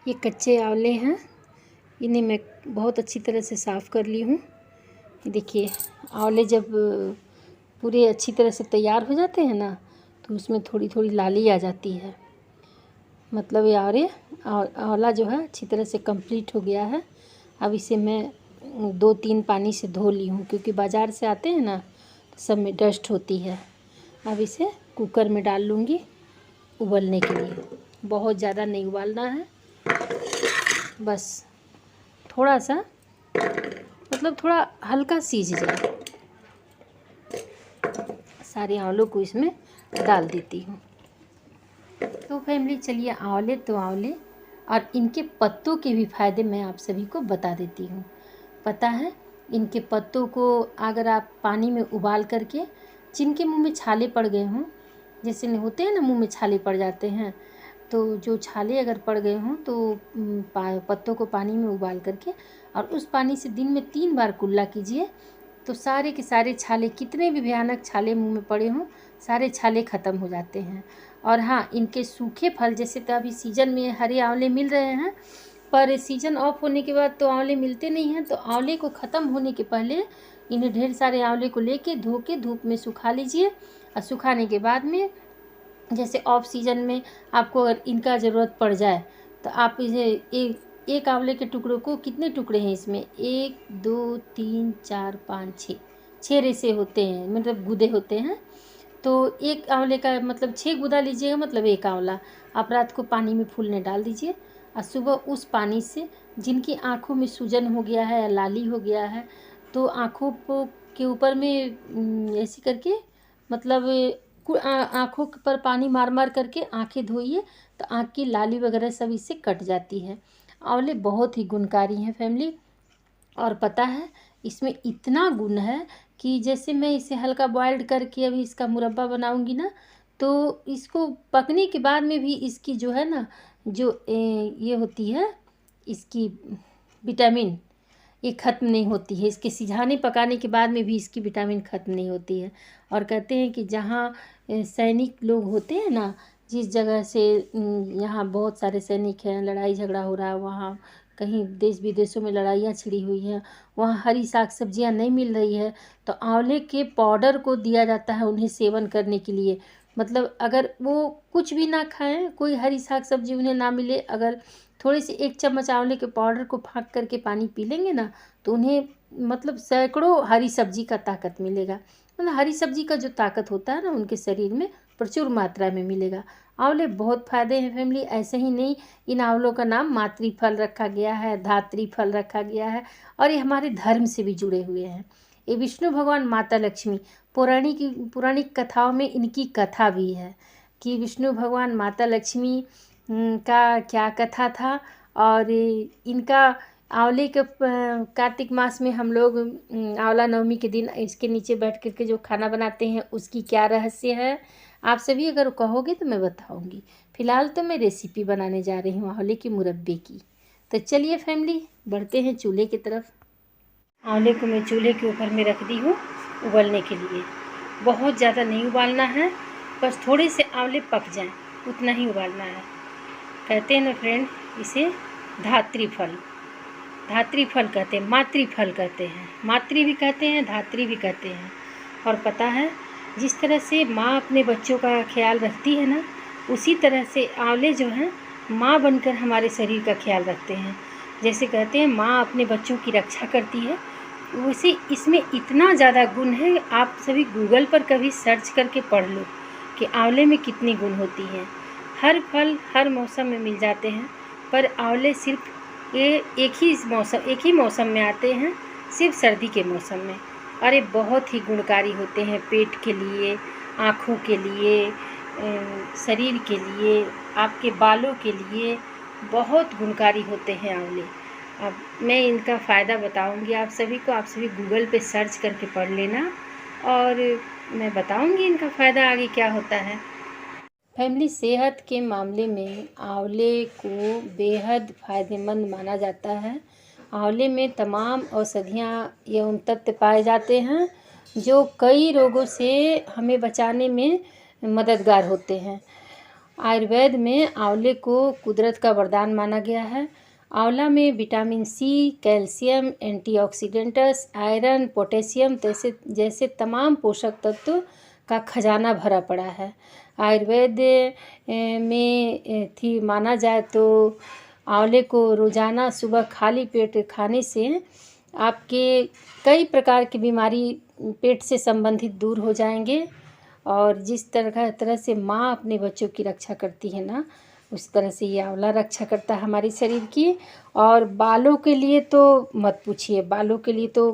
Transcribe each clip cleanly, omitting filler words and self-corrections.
ये कच्चे आंवले हैं, इन्हें मैं बहुत अच्छी तरह से साफ़ कर ली हूँ। ये देखिए, आंवले जब पूरे अच्छी तरह से तैयार हो जाते हैं ना, तो उसमें थोड़ी थोड़ी लाली आ जाती है। मतलब ये आंवला जो है अच्छी तरह से कंप्लीट हो गया है। अब इसे मैं 2-3 पानी से धो ली हूँ, क्योंकि बाज़ार से आते हैं ना तो सब में डस्ट होती है। अब इसे कुकर में डाल लूँगी उबलने के लिए। बहुत ज़्यादा नहीं उबालना है, बस थोड़ा सा, मतलब थोड़ा हल्का सीज जाए। सारे आंवलों को इसमें डाल देती हूँ। तो फैमिली चलिए, आंवले तो आंवले और इनके पत्तों के भी फ़ायदे मैं आप सभी को बता देती हूँ। पता है, इनके पत्तों को अगर आप पानी में उबाल करके, जिनके मुंह में छाले पड़ गए हों, जैसे होते हैं ना मुंह में छाले पड़ जाते हैं, तो जो छाले अगर पड़ गए हों तो पत्तों को पानी में उबाल करके और उस पानी से दिन में 3 बार कुल्ला कीजिए, तो सारे के सारे छाले, कितने भी भयानक छाले मुंह में पड़े हों, सारे छाले ख़त्म हो जाते हैं। और हाँ, इनके सूखे फल, जैसे तो अभी सीजन में हरे आंवले मिल रहे हैं, पर सीजन ऑफ होने के बाद तो आंवले मिलते नहीं हैं। तो आंवले को ख़त्म होने के पहले इन्हें ढेर सारे आंवले को लेके धो के धूप में सुखा लीजिए। और सुखाने के बाद में, जैसे ऑफ सीजन में आपको अगर इनका ज़रूरत पड़ जाए तो आप इसे एक आंवले के टुकड़ों को, कितने टुकड़े हैं इसमें, 1 2 3 4 5 6 रेसे होते हैं, मतलब गूदे होते हैं। तो एक आंवले का मतलब 6 गूदा लीजिएगा, मतलब एक आंवला आप रात को पानी में फूलने डाल दीजिए। और सुबह उस पानी से, जिनकी आँखों में सूजन हो गया है या लाली हो गया है, तो आँखों को के ऊपर में ऐसे करके, मतलब आँखों पर पानी मार मार करके आँखें धोइए, तो आँख की लाली वगैरह सब इससे कट जाती है। आंवले बहुत ही गुणकारी हैं फैमिली। और पता है, इसमें इतना गुण है कि जैसे मैं इसे हल्का बॉइल्ड करके अभी इसका मुरब्बा बनाऊंगी ना, तो इसको पकने के बाद में भी इसकी जो है ना, जो ये होती है इसकी विटामिन, ये ख़त्म नहीं होती है। इसके सिझाने पकाने के बाद में भी इसकी विटामिन ख़त्म नहीं होती है। और कहते हैं कि जहाँ सैनिक लोग होते हैं ना, जिस जगह से यहाँ बहुत सारे सैनिक हैं, लड़ाई झगड़ा हो रहा है, वहाँ कहीं देश विदेशों में लड़ाइयाँ छिड़ी हुई हैं, वहाँ हरी साग सब्जियाँ नहीं मिल रही है, तो आंवले के पाउडर को दिया जाता है उन्हें सेवन करने के लिए। मतलब अगर वो कुछ भी ना खाएं, कोई हरी साग सब्जी उन्हें ना मिले, अगर थोड़ी सी 1 चम्मच आंवले के पाउडर को फाँक करके पानी पी लेंगे ना, तो उन्हें मतलब सैकड़ों हरी सब्जी का ताकत मिलेगा। मतलब हरी सब्जी का जो ताकत होता है ना, उनके शरीर में प्रचुर मात्रा में मिलेगा। आंवले बहुत फ़ायदे हैं फैमिली। ऐसे ही नहीं, इन आंवलों का नाम मातृ फल रखा गया है, धात्री फल रखा गया है, और ये हमारे धर्म से भी जुड़े हुए हैं। ये विष्णु भगवान, माता लक्ष्मी, पौराणिक कथाओं में इनकी कथा भी है कि विष्णु भगवान, माता लक्ष्मी का क्या कथा था। और इनका आंवले के कार्तिक मास में हम लोग आंवला नवमी के दिन इसके नीचे बैठ कर के जो खाना बनाते हैं, उसकी क्या रहस्य है, आप सभी अगर कहोगे तो मैं बताऊंगी। फ़िलहाल तो मैं रेसिपी बनाने जा रही हूँ आंवले के मुरब्बे की। तो चलिए फैमिली, बढ़ते हैं चूल्हे की तरफ। आंवले को मैं चूल्हे के ऊपर में रख दी हूँ उबलने के लिए। बहुत ज़्यादा नहीं उबालना है, बस थोड़े से आंवले पक जाएं, उतना ही उबालना है। कहते हैं ना फ्रेंड, इसे धात्री फल कहते हैं, मातृ फल कहते हैं, मातृ भी कहते हैं, धात्री भी कहते हैं। और पता है, जिस तरह से माँ अपने बच्चों का ख्याल रखती है ना, उसी तरह से आंवले जो हैं माँ बनकर हमारे शरीर का ख्याल रखते हैं। जैसे कहते हैं माँ अपने बच्चों की रक्षा करती है, वैसे इसमें इतना ज़्यादा गुण है। आप सभी गूगल पर कभी सर्च करके पढ़ लो कि आंवले में कितनी गुण होती हैं। हर फल हर मौसम में मिल जाते हैं, पर आंवले सिर्फ एक ही मौसम में आते हैं, सिर्फ सर्दी के मौसम में। और ये बहुत ही गुणकारी होते हैं, पेट के लिए, आँखों के लिए, शरीर के लिए, आपके बालों के लिए बहुत गुणकारी होते हैं आंवले। अब मैं इनका फ़ायदा बताऊंगी आप सभी को। आप सभी गूगल पे सर्च करके पढ़ लेना, और मैं बताऊंगी इनका फ़ायदा आगे क्या होता है। फैमिली, सेहत के मामले में आंवले को बेहद फ़ायदेमंद माना जाता है। आंवले में तमाम औषधियाँ एवं तत्व पाए जाते हैं जो कई रोगों से हमें बचाने में मददगार होते हैं। आयुर्वेद में आंवले को कुदरत का वरदान माना गया है। आंवला में vitamin C, calcium, antioxidants, iron, potassium जैसे तमाम पोषक तत्व का खजाना भरा पड़ा है। आयुर्वेद में थी माना जाए तो आंवले को रोज़ाना सुबह खाली पेट खाने से आपके कई प्रकार की बीमारी पेट से संबंधित दूर हो जाएंगे। और जिस तरह से माँ अपने बच्चों की रक्षा करती है ना, उस तरह से ये आंवला रक्षा करता है हमारे शरीर की। और बालों के लिए तो मत पूछिए, बालों के लिए तो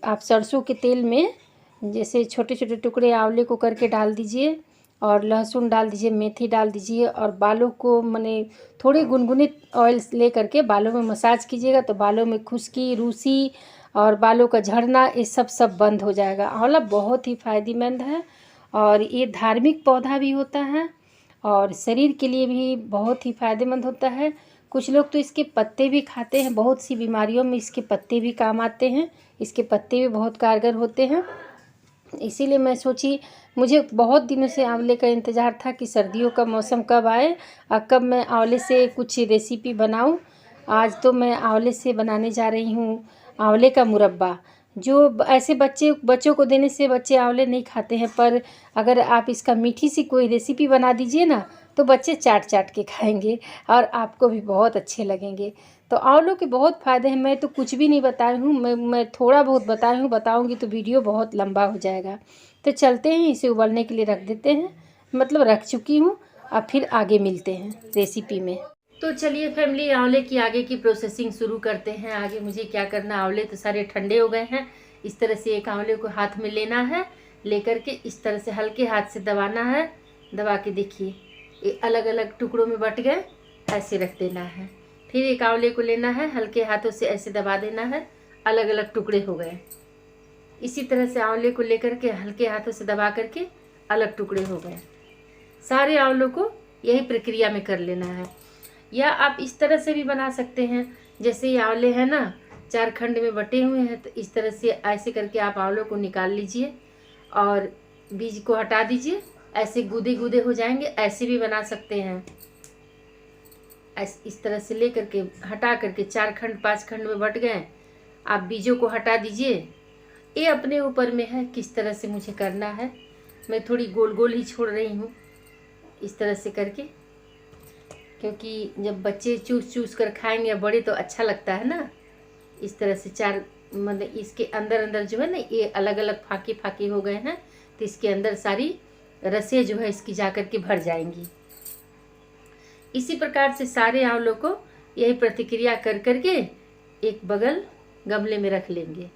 आप सरसों के तेल में जैसे छोटे छोटे टुकड़े आंवले को करके डाल दीजिए और लहसुन डाल दीजिए, मेथी डाल दीजिए और बालों को माने थोड़े गुनगुने ऑयल ले करके बालों में मसाज कीजिएगा तो बालों में खुश्की, रूसी और बालों का झड़ना ये सब बंद हो जाएगा। आंवला बहुत ही फ़ायदेमंद है और ये धार्मिक पौधा भी होता है और शरीर के लिए भी बहुत ही फ़ायदेमंद होता है। कुछ लोग तो इसके पत्ते भी खाते हैं, बहुत सी बीमारियों में इसके पत्ते भी काम आते हैं, इसके पत्ते भी बहुत कारगर होते हैं। इसीलिए मैं सोची, मुझे बहुत दिनों से आंवले का इंतज़ार था कि सर्दियों का मौसम कब आए और कब मैं आंवले से कुछ रेसिपी बनाऊं। आज तो मैं आंवले से बनाने जा रही हूँ आंवले का मुरब्बा। जो ऐसे बच्चों को देने से बच्चे आंवले नहीं खाते हैं, पर अगर आप इसका मीठी सी कोई रेसिपी बना दीजिए ना तो बच्चे चाट चाट के खाएंगे और आपको भी बहुत अच्छे लगेंगे। तो आंवलों के बहुत फ़ायदे हैं। मैं तो कुछ भी नहीं बताई हूँ, मैं थोड़ा बहुत बताई हूँ, बताऊँगी तो वीडियो बहुत लंबा हो जाएगा। तो चलते हैं, इसे उबलने के लिए रख देते हैं, मतलब रख चुकी हूँ। अब फिर आगे मिलते हैं रेसिपी में। तो चलिए फैमिली, आंवले की आगे की प्रोसेसिंग शुरू करते हैं। आगे मुझे क्या करना, आंवले तो सारे ठंडे हो गए हैं। इस तरह से एक आंवले को हाथ में लेना है, लेकर के इस तरह से हल्के हाथ से दबाना है। दबा के देखिए ये अलग अलग टुकड़ों में बट गए, ऐसे रख देना है। फिर एक आंवले को लेना है, हल्के हाथों से ऐसे दबा देना है, अलग अलग टुकड़े हो गए। इसी तरह से आंवले को लेकर के हल्के हाथों से दबा करके अलग टुकड़े हो गए। सारे आंवलों को यही प्रक्रिया में कर लेना है। या आप इस तरह से भी बना सकते हैं, जैसे ये आंवले हैं ना 4 खंड में बटे हुए हैं, तो इस तरह से ऐसे करके आप आंवलों को निकाल लीजिए और बीज को हटा दीजिए, ऐसे गूदे गूदे हो जाएंगे। ऐसे भी बना सकते हैं, इस तरह से ले करके हटा करके 4 खंड 5 खंड में बट गए, आप बीजों को हटा दीजिए। ये अपने ऊपर में है किस तरह से मुझे करना है। मैं थोड़ी गोल गोल ही छोड़ रही हूँ इस तरह से करके, क्योंकि जब बच्चे चूस चूस कर खाएंगे बड़े तो अच्छा लगता है ना। इस तरह से 4 मतलब इसके अंदर अंदर जो है ना ये अलग अलग फाके फाके हो गए हैं, तो इसके अंदर सारी रसें जो है इसकी जा कर के भर जाएंगी। इसी प्रकार से सारे आंवलों को यही प्रतिक्रिया कर करके एक बगल गमले में रख लेंगे।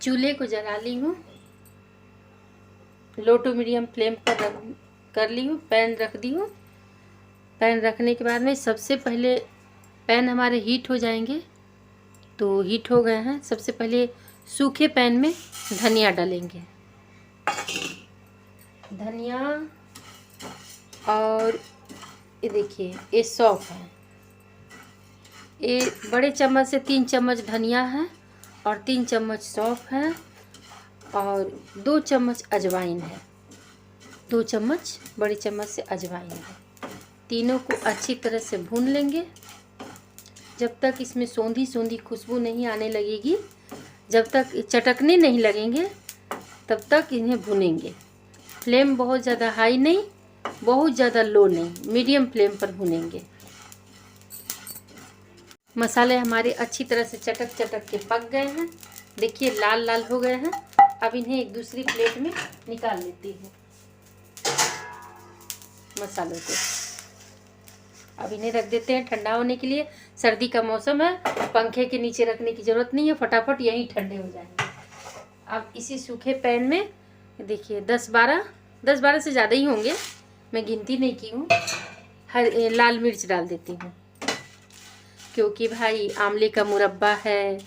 चूल्हे को जला ली हूँ, लो टू मीडियम फ्लेम पर कर ली हूँ, पैन रख दी हूँ। पैन रखने के बाद में सबसे पहले पैन हमारे हीट हो जाएंगे, तो हीट हो गए हैं। सबसे पहले सूखे पैन में धनिया डालेंगे, धनिया, और ये देखिए ये सौंफ है। ये बड़े चम्मच से 3 चम्मच धनिया है और 3 चम्मच सौंफ है और 2 चम्मच अजवाइन है। 2 चम्मच बड़े चम्मच से अजवाइन है। तीनों को अच्छी तरह से भून लेंगे जब तक इसमें सौंधी सौंधी खुशबू नहीं आने लगेगी, जब तक चटकने नहीं लगेंगे तब तक इन्हें भूनेंगे। फ्लेम बहुत ज़्यादा हाई नहीं, बहुत ज़्यादा लो नहीं, मीडियम फ्लेम पर भूनेंगे। मसाले हमारे अच्छी तरह से चटक चटक के पक गए हैं, देखिए लाल लाल हो गए हैं। अब इन्हें एक दूसरी प्लेट में निकाल लेती हूँ मसालों को। अब इन्हें रख देते हैं ठंडा होने के लिए। सर्दी का मौसम है, पंखे के नीचे रखने की ज़रूरत नहीं है, फटाफट यहीं ठंडे हो जाएंगे। अब इसी सूखे पैन में देखिए 10-12 से ज़्यादा ही होंगे, मैं गिनती नहीं की हूँ, लाल मिर्च डाल देती हूँ, क्योंकि भाई आंवले का मुरब्बा है,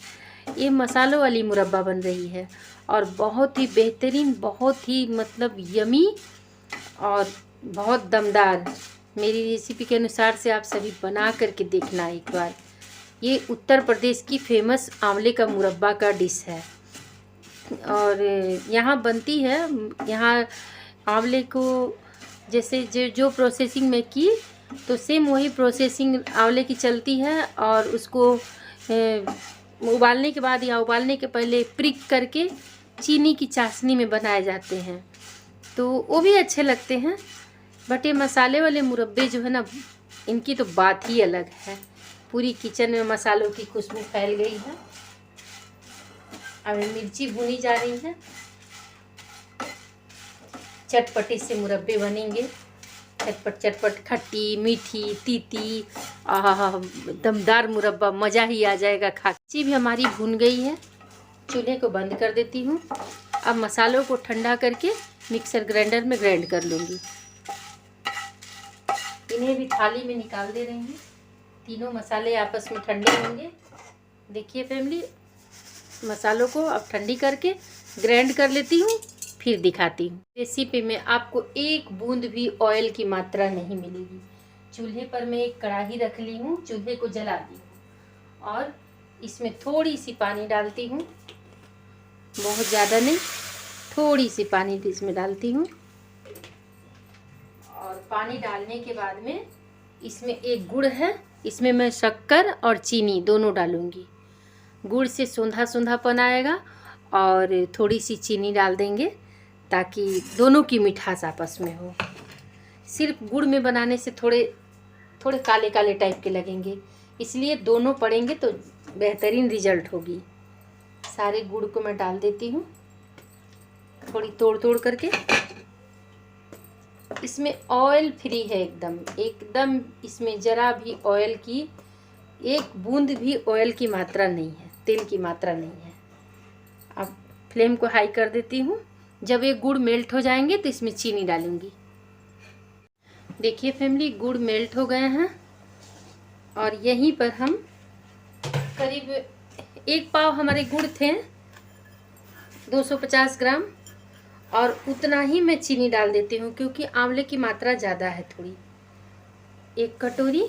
ये मसालों वाली मुरब्बा बन रही है और बहुत ही बेहतरीन, बहुत ही मतलब यमी और बहुत दमदार। मेरी रेसिपी के अनुसार से आप सभी बना करके देखना एक बार। ये उत्तर प्रदेश की फेमस आंवले का मुरब्बा का डिश है और यहाँ बनती है। यहाँ आंवले को जैसे जो प्रोसेसिंग में की तो सेम वही प्रोसेसिंग आंवले की चलती है। और उसको उबालने के बाद या उबालने के पहले प्रिक करके चीनी की चाशनी में बनाए जाते हैं, तो वो भी अच्छे लगते हैं। बट ये मसाले वाले मुरब्बे जो है ना, इनकी तो बात ही अलग है। पूरी किचन में मसालों की खुशबू फैल गई है। अब मिर्ची भुनी जा रही है। चटपटे से मुरब्बे बनेंगे, चटपट चटपट, खट्टी मीठी तीती, आहा दमदार मुरब्बा, मज़ा ही आ जाएगा खा। मिर्ची भी हमारी भुन गई है। चूल्हे को बंद कर देती हूँ। अब मसालों को ठंडा करके मिक्सर ग्राइंडर में ग्राइंड कर लूँगी। इन्हें भी थाली में निकाल दे रही हूँ। तीनों मसाले आपस में ठंडे होंगे। देखिए फैमिली, मसालों को अब ठंडी करके ग्राइंड कर लेती हूँ, फिर दिखाती हूँ। रेसिपी में आपको एक बूंद भी ऑयल की मात्रा नहीं मिलेगी। चूल्हे पर मैं एक कढ़ाई रख ली हूँ, चूल्हे को जला दी हूँ और इसमें थोड़ी सी पानी डालती हूँ। बहुत ज़्यादा नहीं, थोड़ी सी पानी इसमें डालती हूँ। और पानी डालने के बाद में इसमें एक गुड़ है, इसमें मैं शक्कर और चीनी दोनों डालूँगी। गुड़ से सूंधा सूंधापन आएगा और थोड़ी सी चीनी डाल देंगे ताकि दोनों की मिठास आपस में हो। सिर्फ गुड़ में बनाने से थोड़े थोड़े काले काले टाइप के लगेंगे, इसलिए दोनों पड़ेंगे तो बेहतरीन रिजल्ट होगी। सारे गुड़ को मैं डाल देती हूँ, थोड़ी तोड़ तोड़ करके। इसमें ऑयल फ्री है एकदम एकदम। इसमें ज़रा भी ऑयल की, एक बूंद भी ऑयल की मात्रा नहीं है, तेल की मात्रा नहीं है। अब फ्लेम को हाई कर देती हूँ। जब ये गुड़ मेल्ट हो जाएंगे तो इसमें चीनी डालूंगी। देखिए फैमिली, गुड़ मेल्ट हो गए हैं और यहीं पर हम करीब 1 पाव हमारे गुड़ थे, 250 ग्राम, और उतना ही मैं चीनी डाल देती हूँ क्योंकि आंवले की मात्रा ज़्यादा है थोड़ी। 1 कटोरी,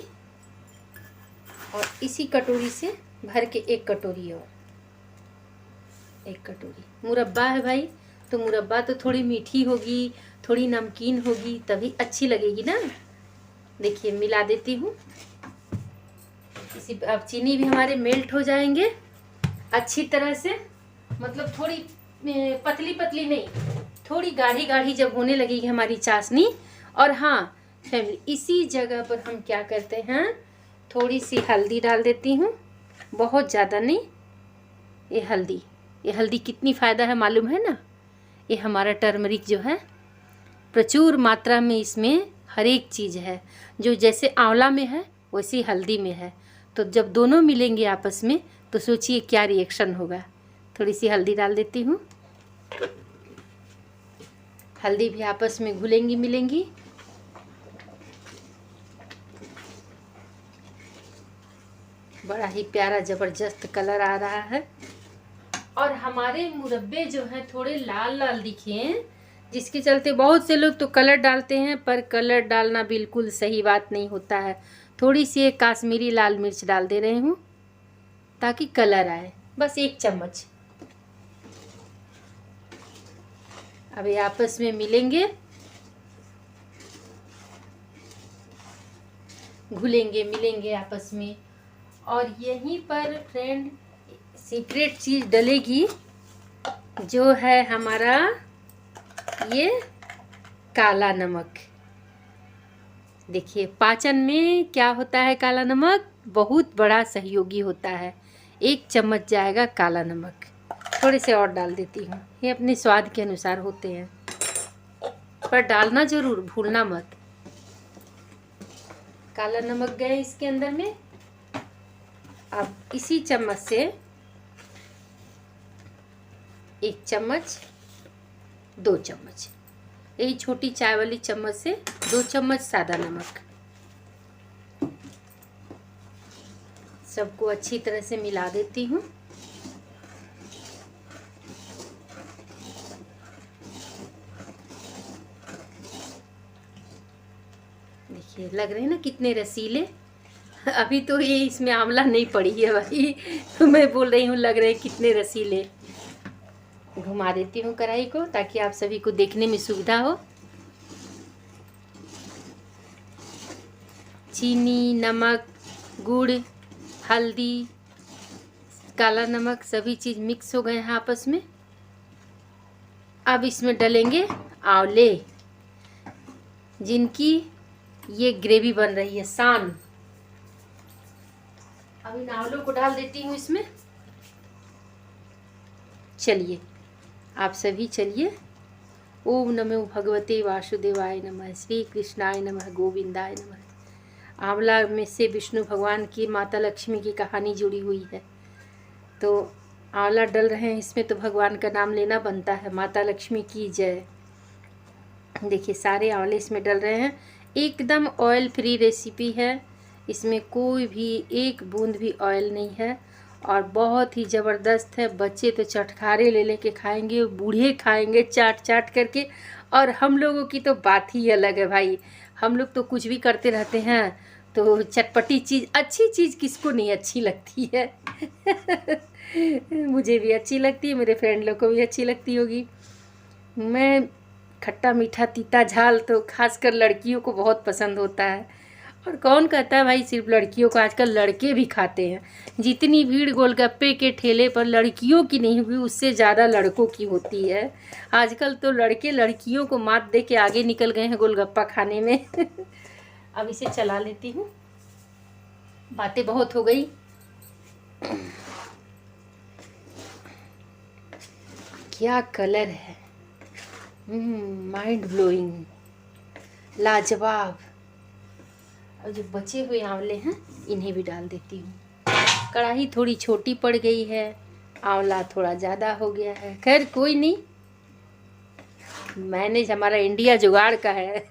और इसी कटोरी से भर के 1 कटोरी और 1 कटोरी। मुरब्बा है भाई, तो मुरब्बा तो थोड़ी मीठी होगी, थोड़ी नमकीन होगी, तभी अच्छी लगेगी ना। देखिए मिला देती हूँ इसी। अब चीनी भी हमारे मेल्ट हो जाएंगे अच्छी तरह से, मतलब थोड़ी पतली पतली नहीं, थोड़ी गाढ़ी गाढ़ी जब होने लगेगी हमारी चाशनी। और हाँ फैमिली, इसी जगह पर हम क्या करते हैं, थोड़ी सी हल्दी डाल देती हूँ, बहुत ज़्यादा नहीं। ये हल्दी कितनी फ़ायदा है मालूम है ना। ये हमारा टर्मरिक जो है प्रचुर मात्रा में इसमें हर एक चीज़ है, जो जैसे आंवला में है वैसे हल्दी में है। तो जब दोनों मिलेंगे आपस में तो सोचिए क्या रिएक्शन होगा। थोड़ी सी हल्दी डाल देती हूँ। हल्दी भी आपस में घुलेंगी मिलेंगी। बड़ा ही प्यारा ज़बरदस्त कलर आ रहा है। और हमारे मुरब्बे जो हैं थोड़े लाल लाल दिखे, जिसके चलते बहुत से लोग तो कलर डालते हैं, पर कलर डालना बिल्कुल सही बात नहीं होता है। थोड़ी सी एक काश्मीरी लाल मिर्च डाल दे रही हूँ ताकि कलर आए, बस 1 चम्मच। अब ये आपस में मिलेंगे, घुलेंगे मिलेंगे आपस में। और यहीं पर फ्रेंड सीक्रेट चीज़ डलेगी, जो है हमारा ये काला नमक। देखिए पाचन में क्या होता है, काला नमक बहुत बड़ा सहयोगी होता है। 1 चम्मच जाएगा काला नमक। थोड़े से और डाल देती हूँ, ये अपने स्वाद के अनुसार होते हैं, पर डालना ज़रूर, भूलना मत। काला नमक गए इसके अंदर में। अब इसी चम्मच से 1 चम्मच, 2 चम्मच, यही छोटी चाय वाली चम्मच से 2 चम्मच सादा नमक। सबको अच्छी तरह से मिला देती हूँ। देखिए लग रहे हैं ना कितने रसीले। अभी तो ये इसमें आंवला नहीं पड़ी है भाई, तो मैं बोल रही हूँ लग रहे हैं कितने रसीले। घुमा देती हूँ कढ़ाई को ताकि आप सभी को देखने में सुविधा हो। चीनी, नमक, गुड़, हल्दी, काला नमक सभी चीज़ मिक्स हो गए हैं आपस में। अब इसमें डलेंगे आंवले, जिनकी ये ग्रेवी बन रही है सान। अब इन आंवलों को डाल देती हूँ इसमें। चलिए आप सभी चलिए। ओम नमो भगवते वासुदेवाय नमः, श्री कृष्णाय नमः, गोविंदाय नमः। आंवला में से विष्णु भगवान की माता लक्ष्मी की कहानी जुड़ी हुई है, तो आंवला डल रहे हैं इसमें तो भगवान का नाम लेना बनता है। माता लक्ष्मी की जय। देखिए सारे आंवले इसमें डल रहे हैं। एकदम ऑयल फ्री रेसिपी है, इसमें कोई भी एक बूंद भी ऑयल नहीं है और बहुत ही ज़बरदस्त है। बच्चे तो चटखारे ले लेके खाएंगे, बूढ़े खाएंगे चाट चाट करके, और हम लोगों की तो बात ही अलग है भाई। हम लोग तो कुछ भी करते रहते हैं, तो चटपटी चीज़, अच्छी चीज़ किसको नहीं अच्छी लगती है। मुझे भी अच्छी लगती है, मेरे फ्रेंड लोग को भी अच्छी लगती होगी। मैं खट्टा मीठा तीता झाल तो खासकर लड़कियों को बहुत पसंद होता है। और कौन कहता है भाई सिर्फ लड़कियों को, आजकल लड़के भी खाते हैं। जितनी भीड़ गोलगप्पे के ठेले पर लड़कियों की नहीं हुई, उससे ज़्यादा लड़कों की होती है। आजकल तो लड़के लड़कियों को मात दे के आगे निकल गए हैं गोलगप्पा खाने में। अब इसे चला लेती हूँ, बातें बहुत हो गई। क्या कलर है, माइंड ब्लोइंग, लाजवाब। और जो बचे हुए आंवले हैं इन्हें भी डाल देती हूँ। कढ़ाई थोड़ी छोटी पड़ गई है, आंवला थोड़ा ज़्यादा हो गया है, खैर कोई नहीं, मैनेज हमारा इंडिया जुगाड़ का है।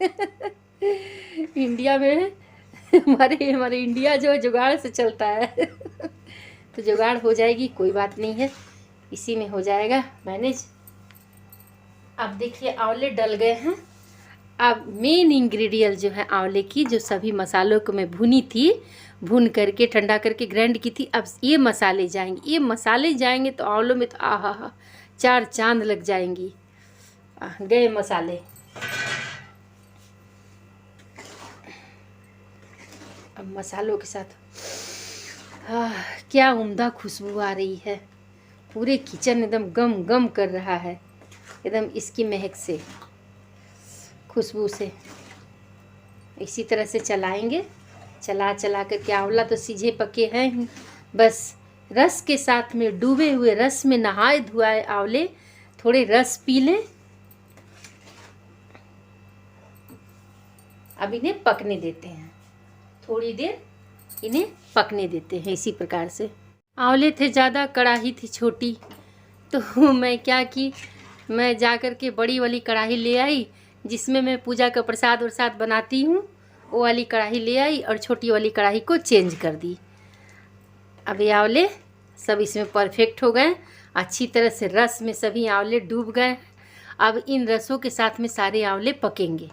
इंडिया में हमारे इंडिया जो जुगाड़ से चलता है। तो जुगाड़ हो जाएगी, कोई बात नहीं है, इसी में हो जाएगा मैनेज। अब देखिए आंवले डल गए हैं। अब मेन इंग्रेडिएंट जो है आंवले की, जो सभी मसालों को मैं भुनी थी, भून करके ठंडा करके ग्राइंड की थी, अब ये मसाले जाएंगे। ये मसाले जाएंगे तो आंवलों में तो आहा चार चांद लग जाएंगी। गए मसाले। अब मसालों के साथ क्या उम्दा खुशबू आ रही है। पूरे किचन एकदम गम गम कर रहा है, एकदम इसकी महक से, खुशबू से। इसी तरह से चलाएंगे, चला चला कर के। आंवला तो सीझे पके हैं ही, बस रस के साथ में डूबे हुए रस में नहाए धुआए आंवले थोड़े रस पी लें। अब इन्हें पकने देते हैं, थोड़ी देर इन्हें पकने देते हैं इसी प्रकार से। आंवले थे ज़्यादा, कढ़ाई थी छोटी, तो मैं क्या की, मैं जा कर के बड़ी वाली कढ़ाई ले आई, जिसमें मैं पूजा का प्रसाद वरसाद बनाती हूँ, वो वाली कढ़ाई ले आई और छोटी वाली कढ़ाई को चेंज कर दी। अब ये आंवले सब इसमें परफेक्ट हो गए, अच्छी तरह से रस में सभी आंवले डूब गए। अब इन रसों के साथ में सारे आंवले पकेंगे।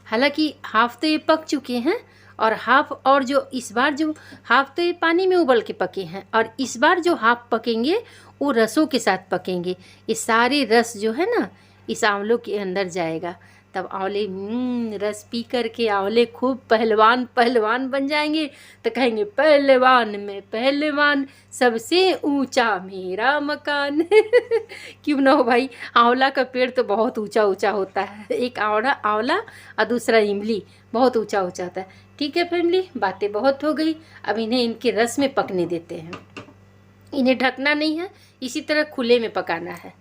हालांकि हाफ तो ये पक चुके हैं और हाफ, और जो इस बार जो हाफ तो ये पानी में उबल के पके हैं, और इस बार जो हाफ पकेंगे वो रसों के साथ पकेंगे। ये सारे रस जो है ना इस आंवलों के अंदर जाएगा, तब आंवले रस पी कर के आंवले खूब पहलवान पहलवान बन जाएंगे। तो कहेंगे पहलवान में पहलवान, सबसे ऊंचा मेरा मकान। क्यों ना हो भाई, आंवला का पेड़ तो बहुत ऊंचा ऊंचा होता है। एक आंवला और दूसरा इमली बहुत ऊंचा ऊंचा होता है। ठीक है फैमिली, बातें बहुत हो गई, अब इन्हें इनके रस में पकने देते हैं। इन्हें ढकना नहीं है, इसी तरह खुले में पकाना है।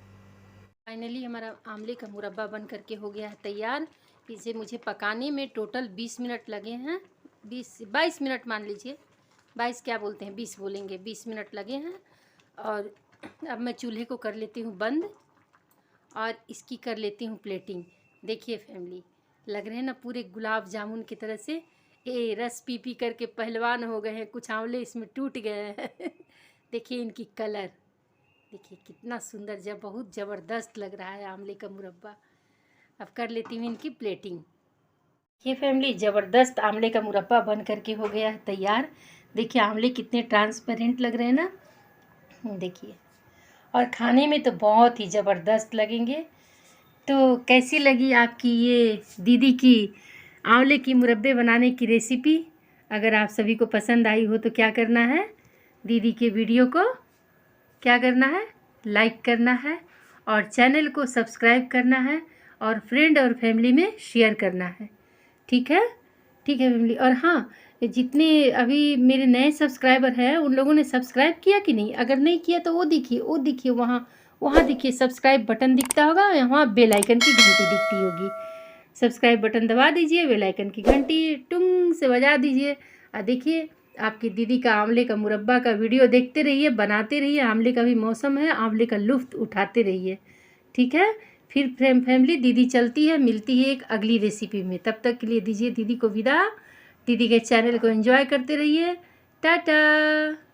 फाइनली हमारा आंवले का मुरब्बा बन करके हो गया है तैयार। इसे मुझे पकाने में टोटल 20 मिनट लगे हैं, 22 मिनट मान लीजिए, 22 क्या बोलते हैं, 20 बोलेंगे, 20 मिनट लगे हैं। और अब मैं चूल्हे को कर लेती हूँ बंद और इसकी कर लेती हूँ प्लेटिंग। देखिए फैमिली, लग रहे हैं ना पूरे गुलाब जामुन की तरह से। ये रस पी पी करके पहलवान हो गए हैं, कुछ आंवले इसमें टूट गए हैं। देखिए इनकी कलर, देखिए कितना सुंदर, जब बहुत ज़बरदस्त लग रहा है आंवले का मुरब्बा। अब कर लेती हूँ इनकी प्लेटिंग। ये फैमिली ज़बरदस्त आंवले का मुरब्बा बन करके हो गया है तैयार। देखिए आंवले कितने ट्रांसपेरेंट लग रहे हैं ना, देखिए, और खाने में तो बहुत ही ज़बरदस्त लगेंगे। तो कैसी लगी आपकी ये दीदी की आंवले की मुरब्बे बनाने की रेसिपी? अगर आप सभी को पसंद आई हो तो क्या करना है, दीदी के वीडियो को क्या करना है, लाइक करना है और चैनल को सब्सक्राइब करना है और फ्रेंड और फैमिली में शेयर करना है। ठीक है, ठीक है फैमिली। और हाँ, जितने अभी मेरे नए सब्सक्राइबर हैं उन लोगों ने सब्सक्राइब किया कि नहीं, अगर नहीं किया तो वो देखिए वहाँ देखिए सब्सक्राइब बटन दिखता होगा, वहाँ बेल आइकन की घंटी दिखती होगी। सब्सक्राइब बटन दबा दीजिए, बेल आइकन की घंटी टुंग से बजा दीजिए और देखिए आपकी दीदी का आंवले का मुरब्बा का वीडियो देखते रहिए, बनाते रहिए। आंवले का भी मौसम है, आंवले का लुत्फ़ उठाते रहिए। ठीक है, फिर फैमिली दीदी चलती है, मिलती है एक अगली रेसिपी में। तब तक के लिए दीजिए दीदी को विदा। दीदी के चैनल को एंजॉय करते रहिए। टाटा।